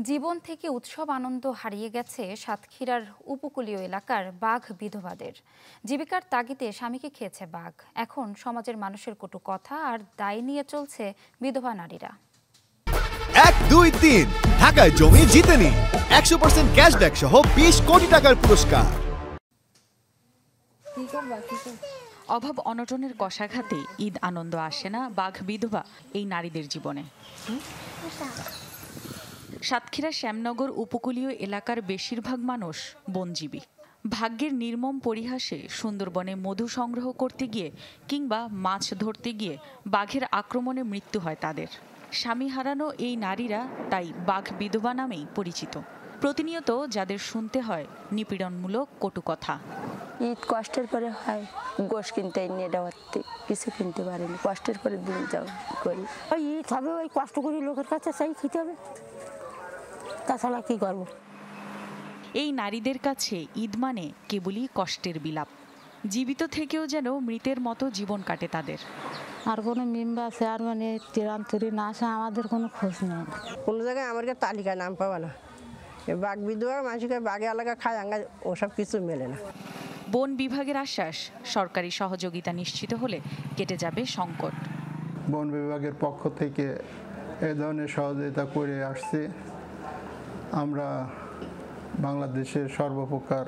জীবন থেকে উৎসব আনন্দ হারিয়ে গেছে সাতক্ষীরার উপকূলীয় এলাকার বাঘ বিধবাদের। জীবিকার তাগিদে স্বামীকে খেয়েছে বাঘ। এখন সমাজের মানুষের কটু কথা আর দায় নিয়ে চলছে বিধবা নারীরা। 1, 2, 3 ঢাকায় জমি জিতে নিন 100% ক্যাশব্যাক সহ 20 কোটি টাকার পুরস্কার। অভাব অনটনের কষাঘাতে ঈদ আনন্দ আসে না বাঘ বিধবা এই নারীদের জীবনে। সাতক্ষীরা শ্যামনগর উপকূলীয় এলাকার বেশিরভাগ মানুষ বনজীবী। ভাগ্যের নির্মম পরিহাসে সুন্দরবনে মধু সংগ্রহ করতে গিয়ে কিংবা মাছ ধরতে গিয়ে বাঘের আক্রমণে মৃত্যু হয় তাদের। স্বামী হারানো এই নারীরা তাই বাঘ বিধবা নামেই পরিচিত। প্রতিনিয়ত যাদের শুনতে হয় নিপীড়নমূলক কটু কথা। ঈদ কষ্টের পরে হয়, গোশ কিনতে কিছু কিনতে পারিনি, কষ্টের পরে দিন যাও করি। ওই ঈদ হবে, ওই কষ্ট করি লোকের কাছে সেই খেতে হবে, তাছাড়া কি করবো। এই নারীদের কাছে ঈদ মানে কেবলই কষ্টের বিলাপ। জীবিত থেকেও যেন মৃতের মতো জীবন কাটে তাদের। আর কোনো মেম্বার চেয়ারম্যানে তিরান তুরি না আসে, আমাদের কোনো খোঁজ নেই। কোনো জায়গায় আমাদের তালিকায় নাম পাবা না। বাঘ বিধবা মানুষকে বাঘে এলাকা খায়, আঙ্গা ওসব কিছু মেলে না। বন বিভাগের আশ্বাস, সরকারি সহযোগিতা নিশ্চিত হলে কেটে যাবে সংকট। বন বিভাগের পক্ষ থেকে এ ধরনের সহযোগিতা করে আসছে। আমরা বাংলাদেশের সর্বপ্রকার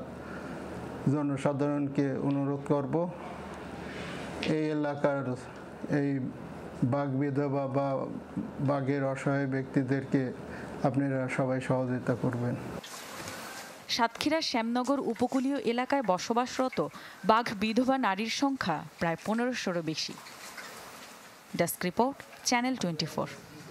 জনসাধারণকে অনুরোধ করব, এই এলাকার এই বাঘ বিধবা বা বাঘের অসহায় ব্যক্তিদেরকে আপনারা সবাই সহযোগিতা করবেন। সাতক্ষীরা শ্যামনগর উপকূলীয় এলাকায় বসবাসরত বাঘ বিধবা নারীর সংখ্যা প্রায় 1500-র বেশি। Desk report, channel 24।